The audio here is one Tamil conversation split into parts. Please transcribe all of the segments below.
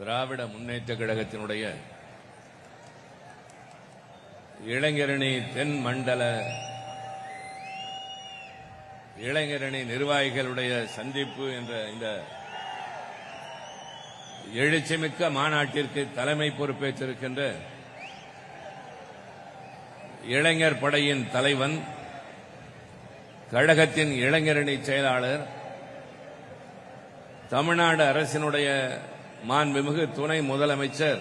திராவிட முன்னேற்ற கழகத்தினுடைய இளைஞரணி தென் மண்டல இளைஞரணி நிர்வாகிகளுடைய சந்திப்பு என்ற இந்த எழுச்சிமிக்க மாநாட்டிற்கு தலைமை பொறுப்பேற்றிருக்கின்ற இளைஞர் படையின் தலைவன், கழகத்தின் இளைஞரணி செயலாளர், தமிழ்நாடு அரசினுடைய மாண்புமிகு துணை முதலமைச்சர்,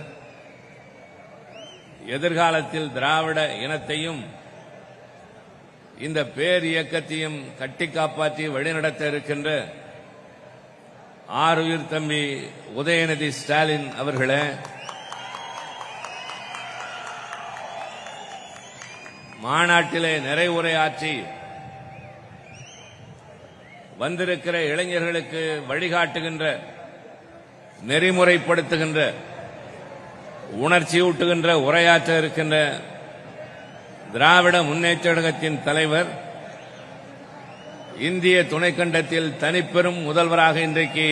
எதிர்காலத்தில் திராவிட இனத்தையும் இந்த பேர் இயக்கத்தையும் கட்டி காப்பாற்றி வழிநடத்த இருக்கின்ற ஆருயிர் தம்பி உதயநிதி ஸ்டாலின் அவர்களே, மாநாட்டிலே நிறைவுரையாற்றி வந்திருக்கிற இளைஞர்களுக்கு வழிகாட்டுகின்ற, நெறிமுறைப்படுத்துகின்ற, உணர்ச்சியூட்டுகின்ற உரையாற்ற இருக்கின்ற திராவிட முன்னேற்ற கழகத்தின் தலைவர், இந்திய துணைக்கண்டத்தில் தனிப்பெரும் முதல்வராக இன்றைக்கு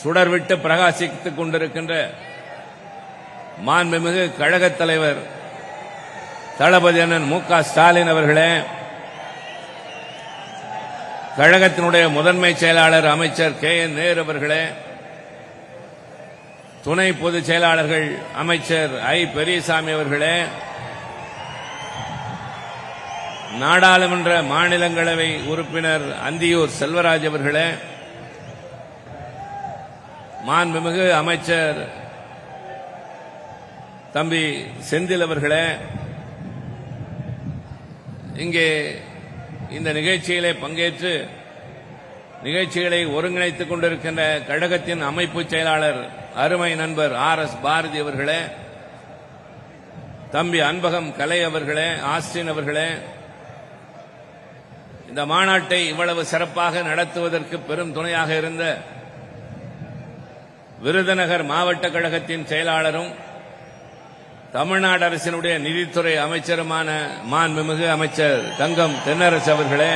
சுடர்விட்டு பிரகாசித்துக் கொண்டிருக்கின்ற மாண்புமிகு கழகத் தலைவர் தளபதி அண்ணன் மு.க. ஸ்டாலின் அவர்களே, கழகத்தினுடைய முதன்மை செயலாளர் அமைச்சர் கே.என். நேரு அவர்களே, துணை பொதுச் செயலாளர்கள் அமைச்சர் ஐ. பெரியசாமி அவர்களே, நாடாளுமன்ற மாநிலங்களவை உறுப்பினர் அந்தியூர் செல்வராஜ் அவர்களே, மாண்புமிகு அமைச்சர் தம்பி செந்தில் அவர்களே, இங்கே இந்த நிகழ்ச்சியிலே பங்கேற்று நிகழ்ச்சிகளை ஒருங்கிணைத்துக் கொண்டிருக்கின்ற கழகத்தின் அமைப்பு செயலாளர் அருமை நண்பர் ஆர்.எஸ். பாரதி அவர்களே, தம்பி அன்பகம் கலை அவர்களே, ஆஸ்டின் அவர்களே, இந்த மாநாட்டை இவ்வளவு சிறப்பாக நடத்துவதற்கு பெரும் துணையாக இருந்த விருதுநகர் மாவட்ட கழகத்தின் செயலாளரும் தமிழ்நாடு அரசினுடைய நிதித்துறை அமைச்சருமான மாண்புமிகு அமைச்சர் தங்கம் தென்னரசு அவர்களே,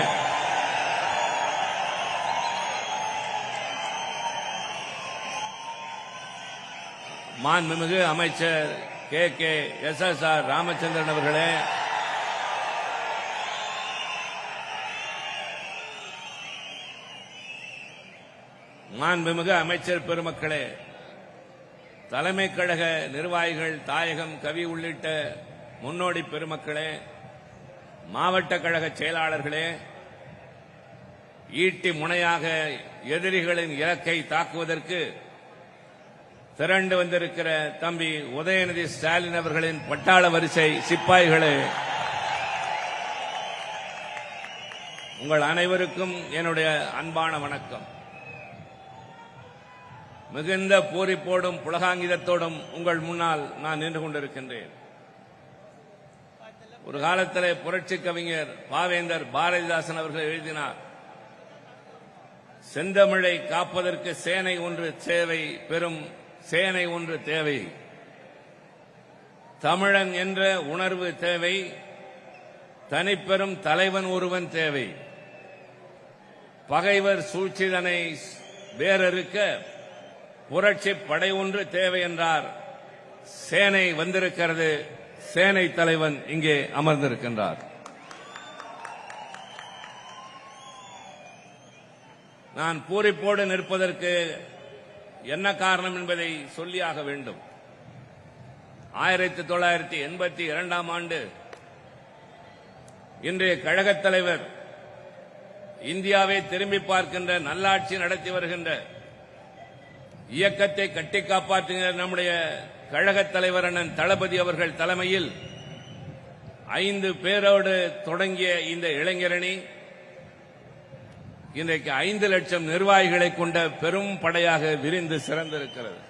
மாண்புமிகு அமைச்சர் கே.எஸ்.எஸ்.ஆர். ராமச்சந்திரன் அவர்களே, மாண்புமிகு அமைச்சர் பெருமக்களே, தலைமை கழக நிர்வாகிகள், தாயகம் கவி உள்ளிட்ட முன்னோடி பெருமக்களே, மாவட்ட கழக செயலாளர்களே, ஈட்டி முனையாக எதிரிகளின் இலக்கை தாக்குவதற்கு திரண்டு வந்திருக்கிற தம்பி உதயநிதி ஸ்டாலின் அவர்களின் பட்டாள வரிசை சிப்பாய்களே, உங்கள் அனைவருக்கும் என்னுடைய அன்பான வணக்கம். மிகுந்த பூரிப்போடும் புலகாங்கிதத்தோடும் உங்கள் முன்னால் நான் நின்று கொண்டிருக்கின்றேன். ஒரு காலத்திலே புரட்சி கவிஞர் பாவேந்தர் பாரதிதாசன் அவர்கள் எழுதினார், செந்தமிழை காப்பதற்கு சேனை ஒன்று தேவை, பெரும் சேனை ஒன்று தேவை, தமிழன் என்ற உணர்வு தேவை, தனிப்பெரும் தலைவன் ஒருவன் தேவை, பகைவர் சூழ்ச்சிதனை வேறறுக்க புரட்சி படை ஒன்று தேவை என்றார். சேனை வந்திருக்கிறது, சேனை தலைவன் இங்கே அமர்ந்திருக்கின்றார். நான் பூரிப்போடு நிற்பதற்கு என்ன காரணம் என்பதை சொல்லியாக வேண்டும். 1982ஆம் ஆண்டு இன்றைய கழகத் தலைவர் இந்தியாவை திரும்பி பார்க்கின்ற, நல்லாட்சி நடத்தி வருகின்ற, இயக்கத்தை கட்டி காப்பாற்றுகிற நம்முடைய கழகத் தலைவர் அண்ணன் தளபதி அவர்கள் தலைமையில் 5 பேரோடு தொடங்கிய இந்த இளைஞரணி இன்றைக்கு 5 லட்சம் நிர்வாகிகளை கொண்ட பெரும் படையாக விரிந்து சிறந்திருக்கிறது.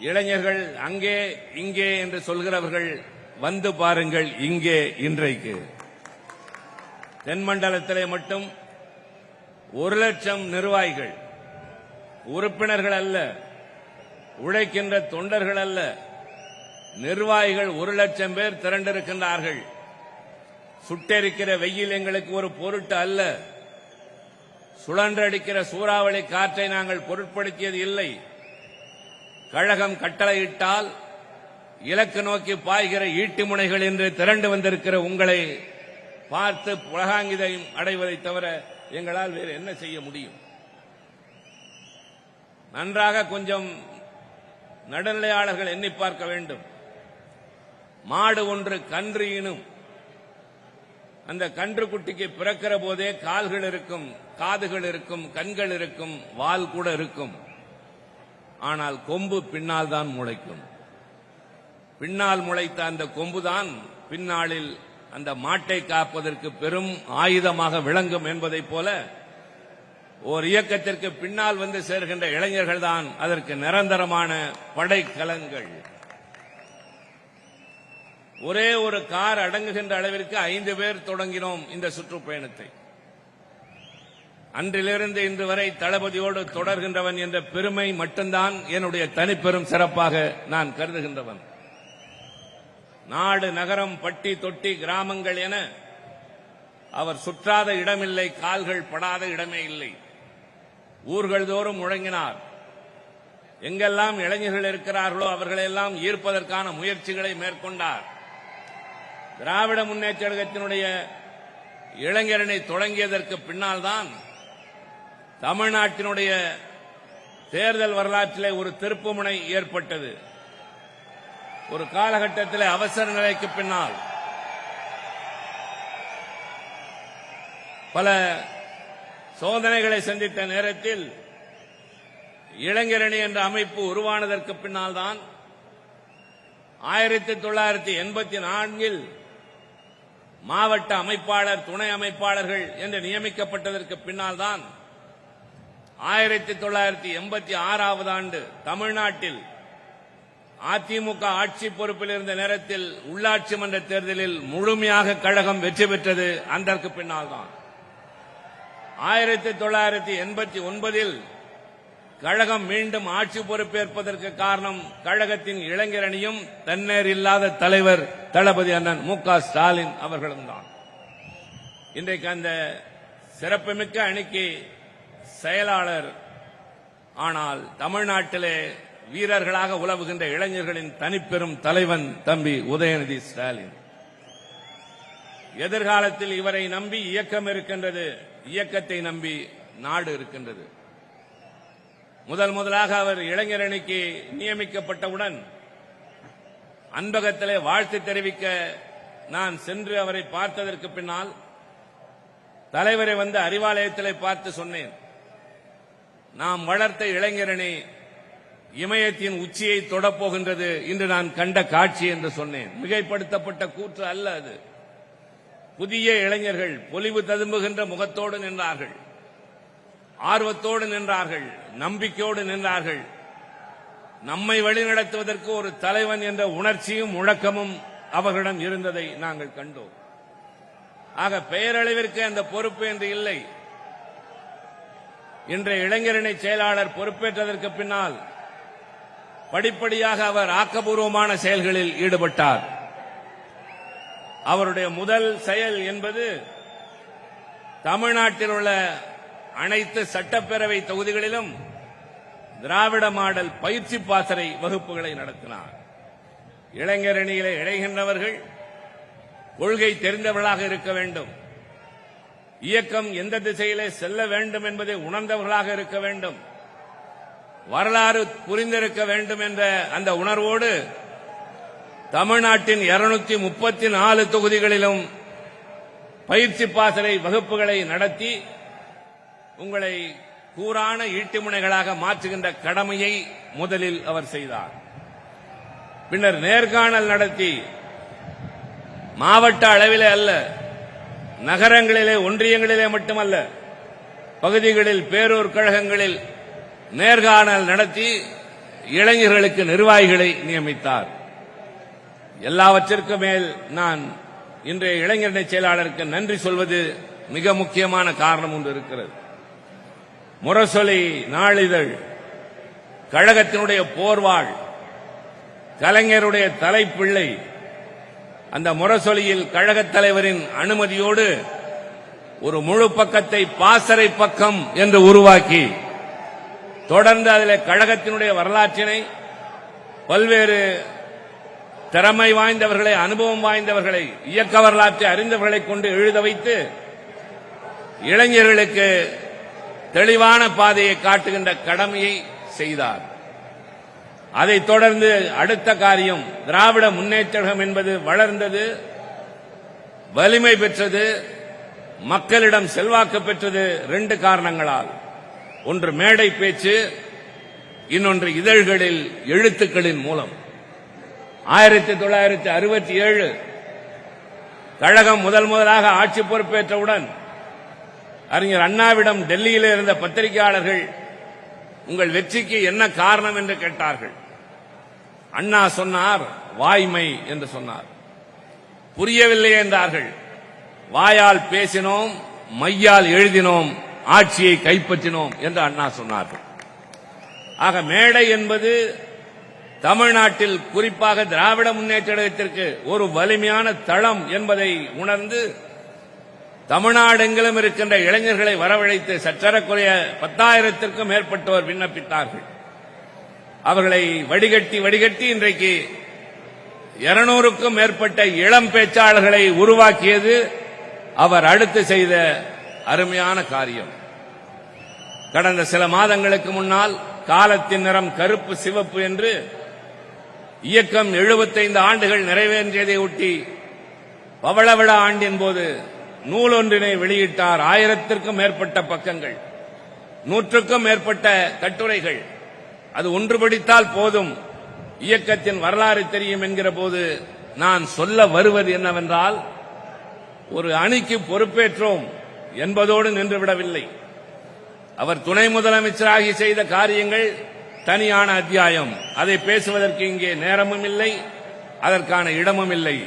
இளைஞர்கள் அங்கே இங்கே என்று சொல்கிறவர்கள் வந்து பாருங்கள் இங்கே. இன்றைக்கு தென்மண்டலத்திலே மட்டும் 1 லட்சம் நிர்வாகிகள், உறுப்பினர்கள் அல்ல, உழைக்கின்ற தொண்டர்கள் அல்ல, நிர்வாகிகள் 1 லட்சம் பேர் திரண்டிருக்கின்றார்கள். சுட்டெரிக்கிற வெயில் எங்களுக்கு ஒரு பொருட்டு அல்ல, சுழன்றடிக்கிற சூறாவளி காற்றை நாங்கள் பொருட்படுத்தியது இல்லை. கழகம் கட்டளையிட்டால் இலக்கு நோக்கி பாய்கிற ஈட்டி முனைகள் என்று திரண்டு வந்திருக்கிற உங்களை பார்த்து புலகாங்கிதம் அடைவதை தவிர எங்களால் வேறு என்ன செய்ய முடியும்? நன்றாக கொஞ்சம் நடுநிலையாளர்கள் எண்ணி பார்க்க வேண்டும். மாடு ஒன்று கன்று ஈனும். அந்த கன்று குட்டிக்கு பிறக்கிற போதே கால்கள் இருக்கும், காதுகள் இருக்கும், கண்கள் இருக்கும், வால் கூட இருக்கும். ஆனால் கொம்பு பின்னால் தான் முளைக்கும். பின்னால் முளைத்த அந்த கொம்புதான் பின்னாளில் அந்த மாட்டை காப்பதற்கு பெரும் ஆயுதமாக விளங்கும் என்பதைப் போல ஓர் இயக்கத்திற்கு பின்னால் வந்து சேர்கின்ற இளைஞர்கள் தான் அதற்கு நிரந்தரமான படைக்கலங்கள். ஒரே ஒரு கார் அடங்குகின்ற அளவிற்கு 5 பேர் தொடங்கினோம் இந்த சுற்றுப்பயணத்தை. அன்றிலிருந்து இன்று வரை தளபதியோடு தொடர்கின்றவன் என்ற பெருமை மட்டும்தான் என்னுடைய தனிப்பெரும் சிறப்பாக நான் கருதுகின்றவன். நாடு, நகரம், பட்டி, தொட்டி, கிராமங்கள் என அவர் சுற்றாத இடமில்லை, கால்கள் படாத இடமே இல்லை. ஊர்கள் தோறும் முழங்கினார். எங்கெல்லாம் இளைஞர்கள் இருக்கிறார்களோ அவர்களெல்லாம் ஈர்ப்பதற்கான முயற்சிகளை மேற்கொண்டார். திராவிட முன்னேற்ற கழகத்தினுடைய இளைஞரணி தொடங்கியதற்கு பின்னால் தான் தமிழ்நாட்டினுடைய தேர்தல் வரலாற்றிலே ஒரு திருப்புமுனை ஏற்பட்டது. ஒரு காலகட்டத்தில் அவசர நிலைக்கு பின்னால் பல சோதனைகளை சந்தித்த நேரத்தில் இளைஞரணி என்ற அமைப்பு உருவானதற்கு பின்னால் தான் 1984 மாவட்ட அமைப்பாளர், துணை அமைப்பாளர்கள் என்று நியமிக்கப்பட்டதற்கு பின்னால் தான் 1986 ஆண்டு தமிழ்நாட்டில் அதிமுக ஆட்சி பொறுப்பில் இருந்த நேரத்தில் உள்ளாட்சி மன்ற தேர்தலில் முழுமையாக கழகம் வெற்றி பெற்றது. அதற்கு பின்னால் தான் 1989 கழகம் மீண்டும் ஆட்சி பொறுப்பேற்பதற்கு காரணம் கழகத்தின் இளைஞரணியும் தன்னேர் இல்லாத தலைவர் தளபதி அண்ணன் மு.க. ஸ்டாலின் அவர்களும் தான். இன்றைக்கு அந்த சிறப்புமிக்க அணிக்கு செயலாளர், ஆனால் தமிழ்நாட்டிலே வீரர்களாக உலவுகின்ற இளைஞர்களின் தனிப்பெரும் தலைவன் தம்பி உதயநிதி ஸ்டாலின். எதிர்காலத்தில் இவரை நம்பி இயக்கம் இருக்கின்றது, இயக்கத்தை நம்பி நாடு இருக்கின்றது. முதலாக அவர் இளைஞரணிக்கு நியமிக்கப்பட்டவுடன் அன்பகத்திலே வாழ்த்து தெரிவிக்க நான் சென்று அவரை பார்த்ததற்கு பின்னால் தலைவரை வந்து அறிவாலயத்திலே பார்த்து சொன்னேன், நாம் வளர்த்த இளைஞரணி இமயத்தின் உச்சியை தொடப்போகின்றது இன்று நான் கண்ட காட்சி என்று சொன்னேன். மிகைப்படுத்தப்பட்ட கூற்று அல்ல அது. புதிய இளைஞர்கள் பொலிவு ததும்புகின்ற முகத்தோடு நின்றார்கள், ஆர்வத்தோடு நின்றார்கள், நம்பிக்கையோடு நின்றார்கள். நம்மை வழிநடத்துவதற்கு ஒரு தலைவன் என்ற உணர்ச்சியும் முழக்கமும் அவர்களிடம் இருந்ததை நாங்கள் கண்டோம். ஆக பெயரளவிற்கு அந்த பொறுப்பு என்று இல்லை. இன்றைய இளைஞரணி செயலாளர் பொறுப்பேற்றதற்கு பின்னால் படிப்படியாக அவர் ஆக்கப்பூர்வமான செயல்களில் ஈடுபட்டார். அவருடைய முதல் செயல் என்பது தமிழ்நாட்டில் உள்ள அனைத்து சட்டப்பேரவை தொகுதிகளிலும் திராவிட மாடல் பயிற்சி பாசறை வகுப்புகளை நடத்தினார். இளைஞரணியிலே இணைகின்றவர்கள் கொள்கை தெரிந்தவர்களாக இருக்க வேண்டும், இயக்கம் எந்த திசையிலே செல்ல வேண்டும் என்பதை உணர்ந்தவர்களாக இருக்க வேண்டும், வரலாறு புரிந்திருக்க வேண்டும் என்ற அந்த உணர்வோடு தமிழ்நாட்டின் 234 தொகுதிகளிலும் பயிற்சி பாசறை வகுப்புகளை நடத்தி உங்களை கூரான ஈட்டிமுனைகளாக மாற்றுகின்ற கடமையை முதலில் அவர் செய்தார். பின்னர் நேர்காணல் நடத்தி மாவட்ட அளவிலே அல்ல, நகரங்களிலே, ஒன்றியங்களிலே மட்டுமல்ல, பகுதிகளில், பேரூர் கழகங்களில் நேர்காணல் நடத்தி இளைஞர்களுக்கு நிர்வாகிகளை நியமித்தார். எல்லாவற்றிற்கும் மேல் நான் இன்றைய இளைஞரணி செயலாளருக்கு நன்றி சொல்வது மிக முக்கியமான காரணம் ஒன்று இருக்கிறது. முரசொலி நாளிதழ், கழகத்தினுடைய போர்வாள், கலைஞருடைய தலைப்பிள்ளை, அந்த முரசொலியில் கழகத் தலைவரின் அனுமதியோடு ஒரு முழு பக்கத்தை பாசறை பக்கம் என்று உருவாக்கி தொடர்ந்து அதில் கழகத்தினுடைய வரலாற்றினை, பல்வேறு திறமை வாய்ந்தவர்களை, அனுபவம் வாய்ந்தவர்களை, இயக்க வரலாற்றை அறிந்தவர்களை கொண்டு எழுத வைத்து இளைஞர்களுக்கு தெளிவான பாதையை காட்டுகின்ற கடமையை செய்தார். அதைத் தொடர்ந்து அடுத்த காரியம், திராவிட முன்னேற்ற கழகம் என்பது வளர்ந்தது, வலிமை பெற்றது, மக்களிடம் செல்வாக்கு பெற்றது. 2 காரணங்களால். ஒன்று மேடை பேச்சு, இன்னொன்று இதழ்களில் எழுத்துக்களின் மூலம். 1967 கழகம் முதலாக ஆட்சி பொறுப்பேற்றவுடன் அறிஞர் அண்ணாவிடம் டெல்லியில் இருந்த பத்திரிகையாளர்கள் உங்கள் வெற்றிக்கு என்ன காரணம் என்று கேட்டார்கள். அண்ணா சொன்னார், வாய்மை என்று சொன்னார். புரியவில்லை என்றார்கள். வாயால் பேசினோம், மையால் எழுதினோம், ஆட்சியை கைப்பற்றினோம் என்று அண்ணா சொன்னார்கள். ஆக மேடை என்பது தமிழ்நாட்டில் குறிப்பாக திராவிட முன்னேற்ற கழகத்திற்கு ஒரு வலிமையான தளம் என்பதை உணர்ந்து தமிழ்நாடெங்கிலும் இருக்கின்ற இளைஞர்களை வரவழைத்து சற்றேறக்குறைய 10,000த்திற்கும் மேற்பட்டோர் விண்ணப்பித்தார்கள். அவர்களை வடிகட்டி இன்றைக்கு 200க்கும் மேற்பட்ட இளம் பேச்சாளர்களை உருவாக்கியது அவர் அடுத்து செய்த அருமையான காரியம். கடந்த சில மாதங்களுக்கு முன்னால் காலத்தின் நிறம் கருப்பு சிவப்பு என்று இயக்கம் 75 ஆண்டுகள் நிறைவேற்றியதை ஒட்டி பவளவிழா ஆண்டின் போது நூல் ஒன்றினை வெளியிட்டார். 1000த்திற்கும் மேற்பட்ட பக்கங்கள், 100க்கும் மேற்பட்ட கட்டுரைகள். அது ஒன்று படித்தால் போதும், இயக்கத்தின் வரலாறு தெரியும் என்கிற போது நான் சொல்ல வருவது என்னவென்றால், ஒரு அணிக்கு பொறுப்பேற்றோம் என்பதோடு நின்றுவிடவில்லை. அவர் துணை முதலமைச்சராகி செய்த காரியங்கள் தனியான அத்தியாயம். அதை பேசுவதற்கு இங்கே நேரமும் இல்லை, அதற்கான இடமும் இல்லை.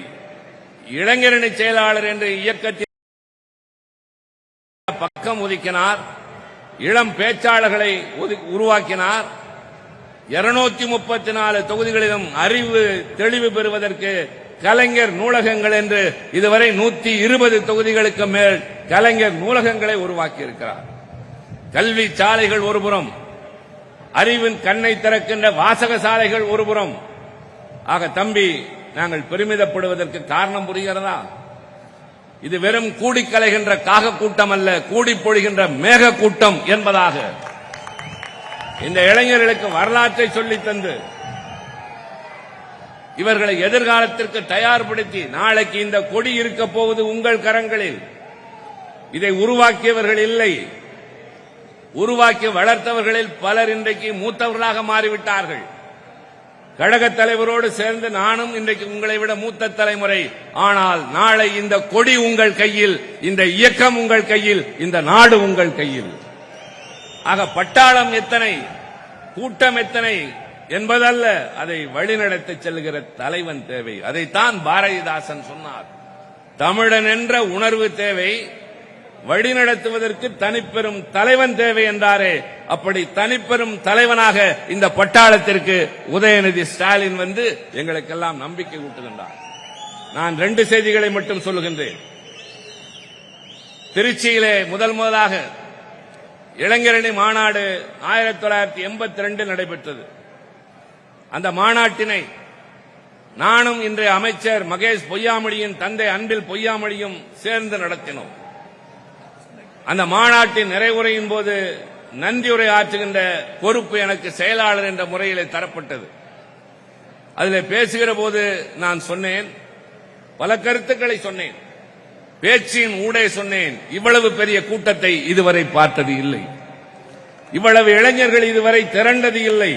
இளைஞரணி செயலாளர் என்ற இயக்கத்தில் பக்கம் ஒதுக்கினார், இளம் பேச்சாளர்களை உருவாக்கினார். 234 தொகுதிகளிலும் அறிவு தெளிவு பெறுவதற்கு கலைஞர் நூலகங்கள் என்று இதுவரை 120 தொகுதிகளுக்கு மேல் கலைஞர் நூலகங்களை உருவாக்கி இருக்கிறார். கல்வி சாலைகள் ஒருபுறம், அறிவின் கண்ணை திறக்கின்ற வாசக சாலைகள் ஒருபுறம். ஆக தம்பி, நாங்கள் பெருமிதப்படுவதற்கு காரணம் புரிகிறதா? இது வெறும் கூடி கலைகின்ற காக கூட்டம் அல்ல, கூடி பொழிகின்ற மேக கூட்டம் என்பதாக இந்த இளைஞர்களுக்கு வரலாற்றை சொல்லித் தந்து இவர்களை எதிர்காலத்திற்கு தயார்படுத்தி, நாளைக்கு இந்த கொடி இருக்க போவது உங்கள் கரங்களில். இதை உருவாக்கியவர்கள் இல்லை, உருவாக்கி வளர்த்தவர்களில் பலர் இன்றைக்கு மூத்தவர்களாக மாறிவிட்டார்கள். கழகத் தலைவரோடு சேர்ந்து நானும் இன்றைக்கு உங்களை விட மூத்த தலைமுறை. ஆனால் நாளை இந்த கொடி உங்கள் கையில், இந்த இயக்கம் உங்கள் கையில், இந்த நாடு உங்கள் கையில். ஆக பட்டாளம் எத்தனை, கூட்டம் எத்தனை என்பதல்ல, அதை வழிநடத்தி செல்கிற தலைவன் தேவை. அதைத்தான் பாரதிதாசன் சொன்னார். தமிழன் என்ற உணர்வு தேவை, வழிநடத்துவதற்கு தனிப்பெரும் தலைவன் தேவை என்றாரே. அப்படி தனிப்பெரும் தலைவனாக இந்த பட்டாளத்திற்கு உதயநிதி ஸ்டாலின் வந்து எங்களுக்கெல்லாம் நம்பிக்கை ஊட்டுகின்றார். நான் 2 செய்திகளை மட்டும் சொல்லுகின்றேன். திருச்சியிலே முதலாக இளைஞரணி மாநாடு 1982 நடைபெற்றது. அந்த மாநாட்டினை நானும் இன்றைய அமைச்சர் மகேஷ் பொய்யாமொழியின் தந்தை அன்பில் பொய்யாமொழியும் சேர்ந்து நடத்தினோம். அந்த மாநாட்டின் நிறைவுரையின் போது நன்றியுரை ஆற்றுகின்ற பொறுப்பு எனக்கு செயலாளர் என்ற முறையிலே தரப்பட்டது. அதில் பேசுகிற போது நான் சொன்னேன், பல கருத்துக்களை சொன்னேன், பேச்சின் ஊடே சொன்னேன். இவ்வளவு பெரிய கூட்டத்தை இதுவரை பார்த்தது இல்லை, இவ்வளவு இளைஞர்கள் இதுவரை திரண்டது இல்லை.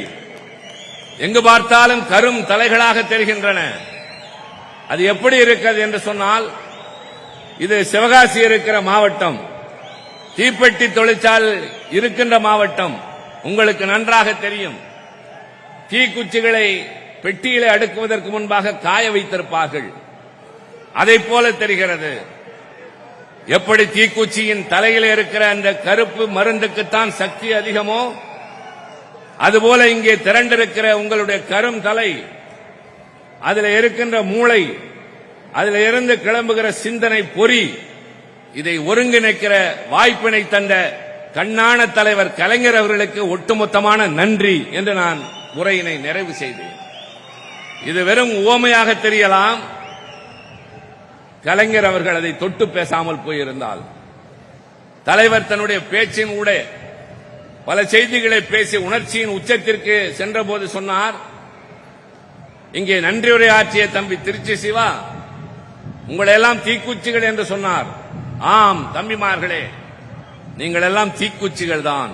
எங்கு பார்த்தாலும் கரும் தலைகளாக தெரிகின்றன. அது எப்படி இருக்கிறது என்று சொன்னால், இது சிவகாசி இருக்கிற மாவட்டம், தீப்பெட்டி தொழிற்சாலை இருக்கின்ற மாவட்டம். உங்களுக்கு நன்றாக தெரியும், தீக்குச்சிகளை பெட்டியிலே அடுக்குவதற்கு முன்பாக காய வைத்திருப்பார்கள். அதைப் போல தெரிகிறது. எப்படி தீக்குச்சியின் தலையிலே இருக்கிற அந்த கருப்பு மருந்துக்குத்தான் சக்தி அதிகமோ, அதுபோல இங்கே திரண்டிருக்கிற உங்களுடைய கரும் தலை, அதில் இருக்கின்ற மூளை, அதில் இருந்து கிளம்புகிற சிந்தனை பொறி, இதை ஒருங்கிணைக்கிற வாய்ப்பினை தந்த கண்ணான தலைவர் கலைஞர் அவர்களுக்கு ஒட்டுமொத்தமான நன்றி என்று நான் உரையினை நிறைவு செய்தேன். இது வெறும் உவமையாக தெரியலாம். கலைஞர் அவர்கள் அதை தொட்டு பேசாமல் போயிருந்தால், தலைவர் தன்னுடைய பேச்சின் ஊடே பல செய்திகளை பேசி உணர்ச்சியின் உச்சத்திற்கு சென்றபோது சொன்னார், இங்கே நன்றியுரை ஆற்றிய தம்பி திருச்சி சிவா உங்களை எல்லாம் தீக்குச்சிகள் என்று சொன்னார். ஆம் தம்பிமார்களே, நீங்கள் எல்லாம் தீக்குச்சிகள் தான்.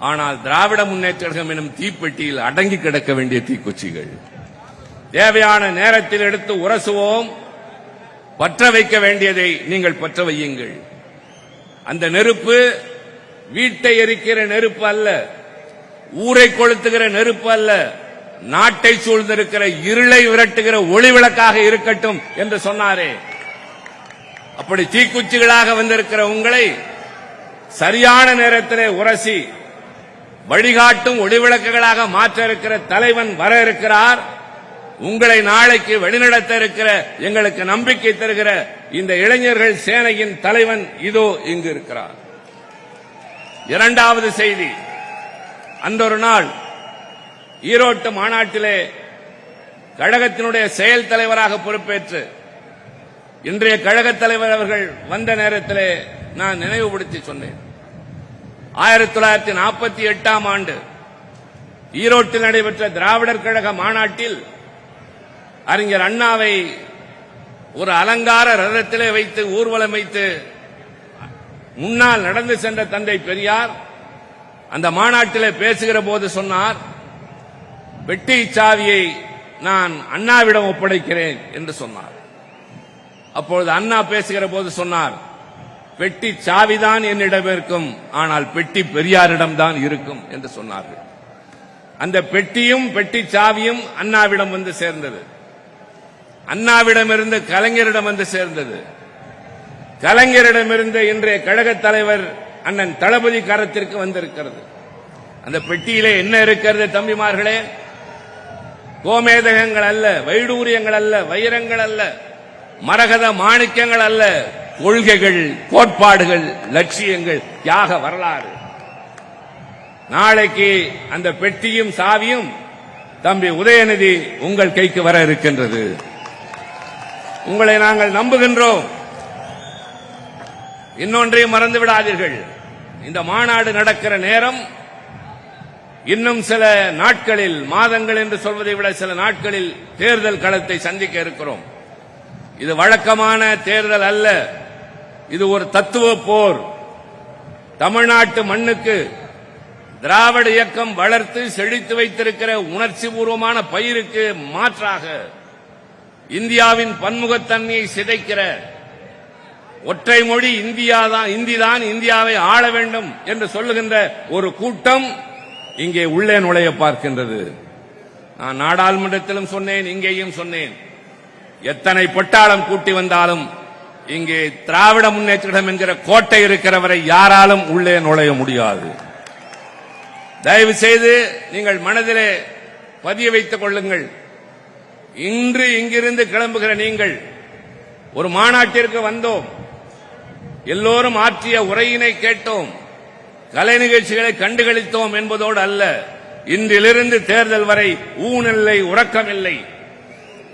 ஆனால் திராவிட முன்னேற்ற கழகம் எனும் தீப்பெட்டியில் அடங்கி கிடக்க வேண்டிய தீக்குச்சிகள். தேவையான நேரத்தில் எடுத்து உரசுவோம். பற்ற வைக்க வேண்டியதை நீங்கள் பற்ற வையுங்கள். அந்த நெருப்பு வீட்டை எரிக்கிற நெருப்பு அல்ல, ஊரை கொளுத்துகிற நெருப்பு அல்ல, நாட்டை சூழ்ந்திருக்கிற இருளை விரட்டுகிற ஒளி விளக்காக இருக்கட்டும் என்று சொன்னாரே. அப்படி தீக்குச்சிகளாக வந்திருக்கிற உங்களை சரியான நேரத்திலே உரசி வழிகாட்டும் ஒளிவிளக்குகளாக மாற்ற இருக்கிற தலைவன் வர இருக்கிறார். உங்களை நாளைக்கு வழிநடத்த இருக்கிற எங்களுக்கு நம்பிக்கை தருகிற இந்த இளைஞர்கள் சேனையின் தலைவன் இதோ இங்கு இருக்கிறார். இரண்டாவது செய்தி, அன்றொரு நாள் ஈரோட்டு மாநாட்டிலே கழகத்தினுடைய செயல் தலைவராக பொறுப்பேற்று இன்றைய கழகத் தலைவர் அவர்கள் வந்த நேரத்திலே நான் நினைவுபடுத்தி சொன்னேன். 1948ஆம் ஆண்டு ஈரோட்டில் நடைபெற்ற திராவிடர் கழக மாநாட்டில் அறிஞர் அண்ணாவை ஒரு அலங்கார ரதத்திலே வைத்து ஊர்வலம் வைத்து முன்னால் நடந்து சென்ற தந்தை பெரியார் அந்த மாநாட்டிலே பேசுகிற போது சொன்னார், பெட்டி சாவியை நான் அண்ணாவிடம் ஒப்படைக்கிறேன் என்று சொன்னார். அப்பொழுது அண்ணா பேசுகிற போது சொன்னார், பெட்டி சாவிதான் என்னிடம் இருக்கும், ஆனால் பெட்டி பெரியாரிடம்தான் இருக்கும் என்று சொன்னார்கள். அந்த பெட்டியும் பெட்டி சாவியும் அண்ணாவிடம் வந்து சேர்ந்தது. அண்ணாவிடமிருந்து கலைஞரிடம் வந்து சேர்ந்தது. கலைஞரிடமிருந்து இன்றைய கழகத் தலைவர் அண்ணன் தளபதி கரத்திற்கு வந்திருக்கிறது. அந்த பெட்டியிலே என்ன இருக்கிறது தம்பிமார்களே? கோமேதகங்கள் அல்ல, வைடூரியங்கள் அல்ல, வைரங்கள் அல்ல, மரகத மாணிக்கங்கள் அல்ல, கொள்கைகள், கோட்பாடுகள், லட்சியங்கள், தியாக வரலாறு. நாளைக்கு அந்த பெட்டியும் சாவியும் தம்பி உதயநிதி உங்கள் கைக்கு வர இருக்கின்றது. உங்களை நாங்கள் நம்புகின்றோம். இன்னொன்றையும் மறந்து விடாதீர்கள். இந்த மாநாடு நடக்கிற நேரம் இன்னும் சில நாட்களில், மாதங்கள் என்று சொல்வதை விட சில நாட்களில் தேர்தல் களத்தை சந்திக்க இருக்கிறோம். இது வழக்கமான தேர்தல் அல்ல, இது ஒரு தத்துவ போர். தமிழ்நாட்டு மண்ணுக்கு திராவிட இயக்கம் வளர்த்து செழித்து வைத்திருக்கிற உணர்ச்சி பூர்வமான பயிருக்கு மாற்றாக இந்தியாவின் பன்முகத்தன்மையை சிதைக்கிற ஒற்றை மொழி இந்திதான் இந்தியாவை ஆள வேண்டும் என்று சொல்லுகின்ற ஒரு கூட்டம் இங்கே உள்ளே நுழைய பார்க்கின்றது. நான் நாடாளுமன்றத்திலும் சொன்னேன், இங்கேயும் சொன்னேன், எத்தனை பட்டாளம் கூட்டி வந்தாலும் இங்கே திராவிட முன்னேற்ற கழகம் என்கிற கோட்டை இருக்கிறவரை யாராலும் உள்ளே நுழைய முடியாது. தயவு செய்து நீங்கள் மனதிலே பதிய வைத்துக் கொள்ளுங்கள். இன்று இங்கிருந்து கிளம்புகிற நீங்கள் ஒரு மாநாட்டிற்கு வந்தோம், எல்லோரும் ஆற்றிய உரையினை கேட்டோம், கலை நிகழ்ச்சிகளை கண்டுகளித்தோம் என்பதோடு அல்ல, இன்றிலிருந்து தேர்தல் வரை ஊனில்லை, உறக்கமில்லை.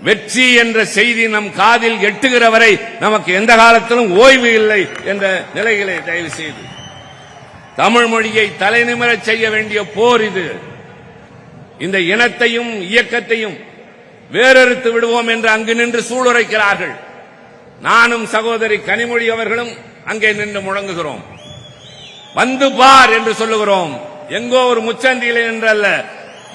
வெற்றி என்ற செய்தி நம் காதில் எட்டுகிற வரை நமக்கு எந்த காலத்திலும் ஓய்வு இல்லை என்ற நிலைகளை தயவு செய்து தமிழ் மொழியை தலைநிமிரச் செய்ய வேண்டிய போர் இது. இந்த இனத்தையும் இயக்கத்தையும் வேறறுத்து விடுவோம் என்று அங்கு நின்று சூளுரைக்கிறார்கள். நானும் சகோதரி கனிமொழி அவர்களும் அங்கே நின்று முழங்குகிறோம். வந்து பார் என்று சொல்லுகிறோம். எங்கோ ஒரு முச்சந்தியிலே என்றல்ல,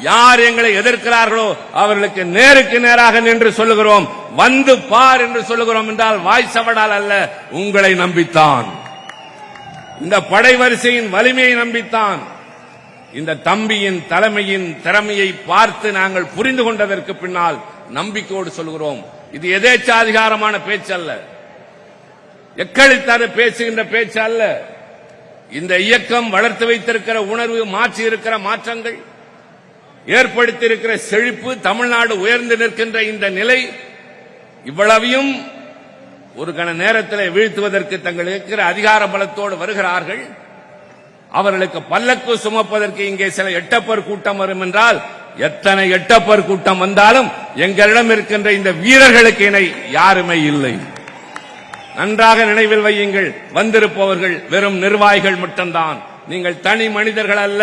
யார் எங்களை எதிர்க்கிறார்களோ அவர்களுக்கு நேருக்கு நேராக நின்று சொல்லுகிறோம். வந்து பார் என்று சொல்லுகிறோம் என்றால் வாய் சவடால் அல்ல, உங்களை நம்பித்தான், இந்த படை வரிசையின் வலிமையை நம்பித்தான். இந்த தம்பியின் தலைமையின் திறமையை பார்த்து நாங்கள் புரிந்து கொண்டதற்கு பின்னால் நம்பிக்கையோடு சொல்கிறோம். இது எதேச்சாதிகாரமான பேச்சு அல்ல, எக்களித்தாறு பேசுகின்ற பேச்சு அல்ல. இந்த இயக்கம் வளர்த்து வைத்திருக்கிற உணர்வு, மாற்றி இருக்கிற மாற்றங்கள், ஏற்படுத்தி இருக்கிற செழிப்பு, தமிழ்நாடு உயர்ந்து நிற்கின்ற இந்த நிலை, இவ்வளவையும் ஒரு கண நேரத்தில் வீழ்த்துவதற்கு தங்கள் இருக்கிற அதிகார பலத்தோடு வருகிறார்கள். அவர்களுக்கு பல்லக்கு சுமப்பதற்கு இங்கே சில எட்டப்பர் கூட்டம் வரும் என்றால் எத்தனை எட்டப்பர் கூட்டம் வந்தாலும் எங்களிடம் இருக்கின்ற இந்த வீரர்களுக்கு இணை யாருமே இல்லை. நன்றாக நினைவில் வையுங்கள். வந்திருப்பவர்கள் வெறும் நிர்வாகிகள் மட்டும்தான். நீங்கள் தனி மனிதர்கள் அல்ல,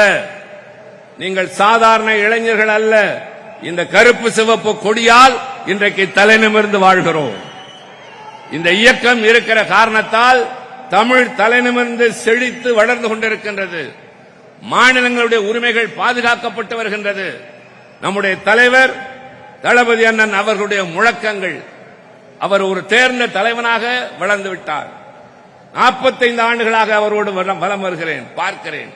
நீங்கள் சாதாரண இளைஞர்கள் அல்ல. இந்த கருப்பு சிவப்பு கொடியால் இன்றைக்கு தலைநிமிர்ந்து வாழ்கிறோம். இந்த இயக்கம் இருக்கிற காரணத்தால் தமிழ் தலைநிமிர்ந்து செழித்து வளர்ந்து கொண்டிருக்கின்றது. மாநிலங்களுடைய உரிமைகள் பாதுகாக்கப்பட்டு வருகின்றது. நம்முடைய தலைவர் தளபதி அண்ணன் அவர்களுடைய முழக்கங்கள், அவர் ஒரு தேர்ந்த தலைவனாக வளர்ந்து விட்டார். 45 ஆண்டுகளாக அவரோடு வலம் வருகிறேன், பார்க்கிறேன்.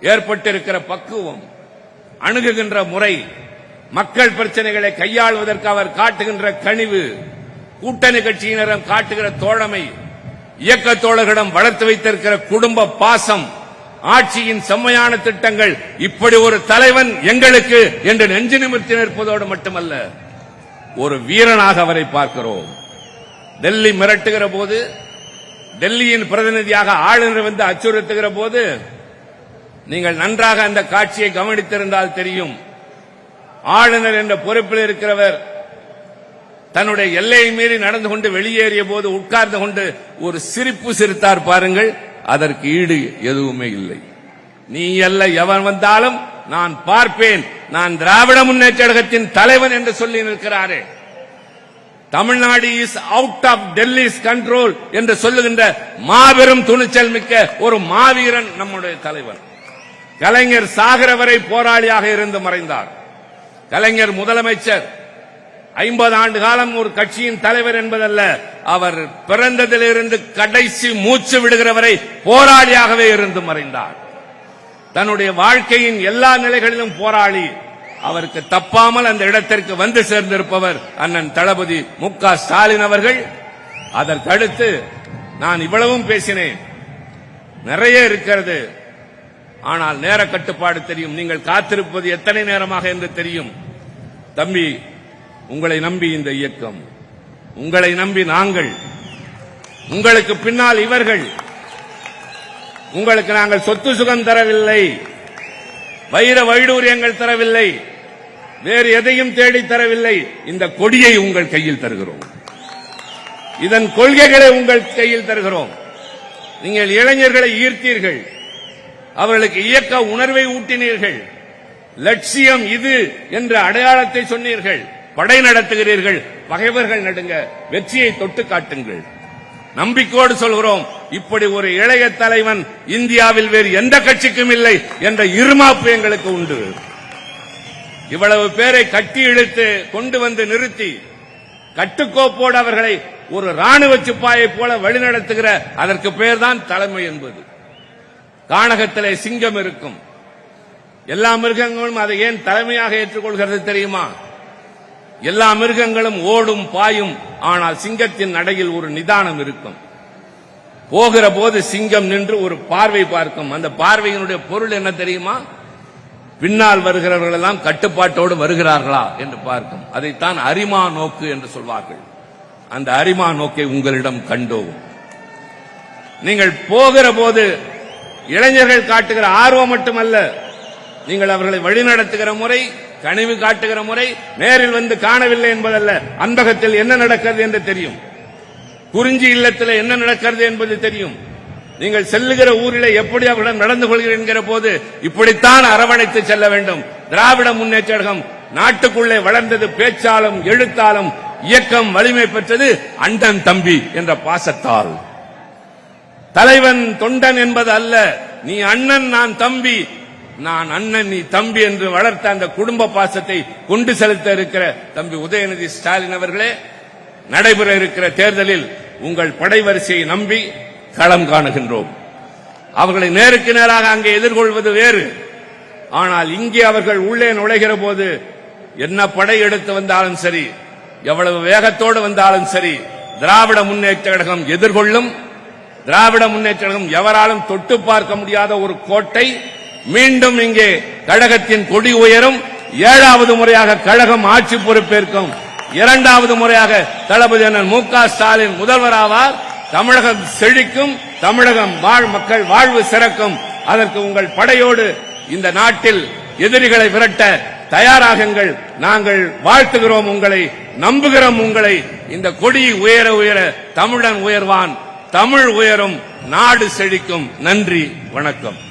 ஏற்பட்டிருக்கிற பக்குவம், அணுகுகின்ற முறை, மக்கள் பிரச்சனைகளை கையாளுவதற்கு அவர் காட்டுகின்ற கனிவு, கூட்டணி கட்சியினரும் காட்டுகிற தோழமை, இயக்க தோழர்களிடம் வளர்த்து வைத்திருக்கிற குடும்ப பாசம், ஆட்சியின் செம்மையான திட்டங்கள், இப்படி ஒரு தலைவன் எங்களுக்கு என்று நெஞ்சு நிமிர்த்தி நிற்பதோடு மட்டுமல்ல, ஒரு வீரனாக அவரை பார்க்கிறோம். டெல்லி மிரட்டுகிற போது, டெல்லியின் பிரதிநிதியாக ஆளுநர் வந்து அச்சுறுத்துகிற போது நீங்கள் நன்றாக அந்த காட்சியை கவனித்திருந்தால் தெரியும். ஆளுநர் என்ற பொறுப்பில் இருக்கிறவர் தன்னுடைய எல்லையை மீறி நடந்து கொண்டு வெளியேறிய போது உட்கார்ந்து கொண்டு ஒரு சிரிப்பு சிரித்தார் பாருங்கள். அதற்கு ஈடு எதுவுமே இல்லை. நீ அல்ல எவன் வந்தாலும் நான் பார்ப்பேன், நான் திராவிட முன்னேற்ற கழகத்தின் தலைவன் என்று சொல்லி நிற்கிறாரே. Tamil Nadu is out of Delhi's control என்று சொல்லுகின்ற மாபெரும் துணிச்சல் மிக்க ஒரு மாவீரன் நம்முடைய தலைவன். கலைஞர் சாகிற வரை போராளியாக இருந்து மறைந்தார். கலைஞர் முதலமைச்சர் 50 ஆண்டு காலம் ஒரு கட்சியின் தலைவர் என்பதல்ல, அவர் பிறந்ததிலிருந்து கடைசி மூச்சு விடுகிற வரை போராளியாகவே இருந்து மறைந்தார். தன்னுடைய வாழ்க்கையின் எல்லா நிலைகளிலும் போராளி. அவருக்கு தப்பாமல் அந்த இடத்திற்கு வந்து சேர்ந்திருப்பவர் அண்ணன் தளபதி மு.க. ஸ்டாலின் அவர்கள். அதற்கடுத்து நான் இவ்வளவும் பேசினேன், நிறைய இருக்கிறது. ஆனால் நேர கட்டுப்பாடு தெரியும். நீங்கள் காத்திருப்பது எத்தனை நேரமாக என்று தெரியும். தம்பி, உங்களை நம்பி இந்த இயக்கம், உங்களை நம்பி நாங்கள், உங்களுக்கு பின்னால் இவர்கள். உங்களுக்கு நாங்கள் சொத்து சுகம் தரவில்லை, வைர வைடூரியங்கள் தரவில்லை, வேறு எதையும் தேடி தரவில்லை. இந்த கொடியை உங்கள் கையில் தருகிறோம், இதன் கொள்கைகளை உங்கள் கையில் தருகிறோம். நீங்கள் இளைஞர்களை ஈர்த்தீர்கள், அவர்களுக்கு இயக்க உணர்வை ஊட்டினீர்கள், லட்சியம் இது என்ற அடையாளத்தை சொன்னீர்கள், படை நடத்துகிறீர்கள். பகைவர்கள் நடுங்க, வெற்றியை தொட்டு காட்டுங்கள். நம்பிக்கையோடு சொல்கிறோம், இப்படி ஒரு இளைய தலைவன் இந்தியாவில் வேறு எந்த கட்சிக்கும் இல்லை என்ற இருமாப்பு எங்களுக்கு உண்டு. இவ்வளவு பேரை கட்டி இழுத்து கொண்டு வந்து நிறுத்தி கட்டுக்கோப்போடு அவர்களை ஒரு ராணுவ சிப்பாயை போல வழிநடத்துகிற அதற்கு பெயர்தான் தலைமை என்பது. கானகத்திலே சிங்கம் இருக்கும், எல்லா மிருகங்களும் அதை ஏன் தலைமையாக ஏற்றுக்கொள்கிறது தெரியுமா? எல்லா மிருகங்களும் ஓடும் பாயும், ஆனால் சிங்கத்தின் நடையில் ஒரு நிதானம் இருக்கும். போகிற போது சிங்கம் நின்று ஒரு பார்வை பார்க்கும். அந்த பார்வையினுடைய பொருள் என்ன தெரியுமா? பின்னால் வருகிறவர்கள் எல்லாம் கட்டுப்பாட்டோடு வருகிறார்களா என்று பார்க்கும். அதைத்தான் அரிமா நோக்கு என்று சொல்வார்கள். அந்த அரிமா நோக்கை உங்களிடம் கண்டோம். நீங்கள் போகிற போது இளைஞர்கள் காட்டுகிற ஆர்வம் மட்டுமல்ல, நீங்கள் அவர்களை வழிநடத்துகிற முறை, கனிவு காட்டுகிற முறை, நேரில் வந்து காணவில்லை என்பதல்ல, அன்பகத்தில் என்ன நடக்கிறது என்று தெரியும், குறிஞ்சி இல்லத்தில் என்ன நடக்கிறது என்பது தெரியும். நீங்கள் செல்லுகிற ஊரிலே எப்படி அவர்களிடம் நடந்து கொள்கிறீர்கள் என்கிற போது இப்படித்தான் அரவணைத்து செல்ல வேண்டும். திராவிட முன்னேற்ற கழகம் நாட்டுக்குள்ளே வளர்ந்தது பேச்சாலும் எழுத்தாலும். இயக்கம் வலிமை பெற்றது அண்டன் தம்பி என்ற பாசத்தால். தலைவன் தொண்டன் என்பது அல்ல, நீ அண்ணன் நான் தம்பி, நான் அண்ணன் நீ தம்பி என்று வளர்த்த அந்த குடும்ப பாசத்தை கொண்டு செலுத்த இருக்கிற தம்பி உதயநிதி ஸ்டாலின் அவர்களே, நடைபெற இருக்கிற தேர்தலில் உங்கள் படைவரிசையை நம்பி களம் காணுகின்றோம். அவர்களை நேருக்கு நேராக அங்கே எதிர்கொள்வது வேறு. ஆனால் இங்கே அவர்கள் உள்ளே நுழைகிற போது என்ன படை எடுத்து வந்தாலும் சரி, எவ்வளவு வேகத்தோடு வந்தாலும் சரி, திராவிட முன்னேற்ற கழகம் எதிர்கொள்ளும். திராவிட முன்னேற்ற கழகம் எவராலும் தொட்டு பார்க்க முடியாத ஒரு கோட்டை. மீண்டும் இங்கே கழகத்தின் கொடி உயரும். 7வது முறையாக கழகம் ஆட்சி பொறுப்பேற்கும். 2வது முறையாக தளபதி மு.க. ஸ்டாலின் முதல்வராவார். தமிழகம் செழிக்கும், தமிழகம் மக்கள் வாழ்வு சிறக்கும். அதற்கு உங்கள் படையோடு இந்த நாட்டில் எதிரிகளை விரட்ட தயாராகுங்கள். நாங்கள் வாழ்த்துகிறோம் உங்களை, நம்புகிறோம் உங்களை. இந்த கொடி உயர உயர தமிழன் உயர்வான், தமிழ் உயரும், நாடு செழிக்கும். நன்றி, வணக்கம்.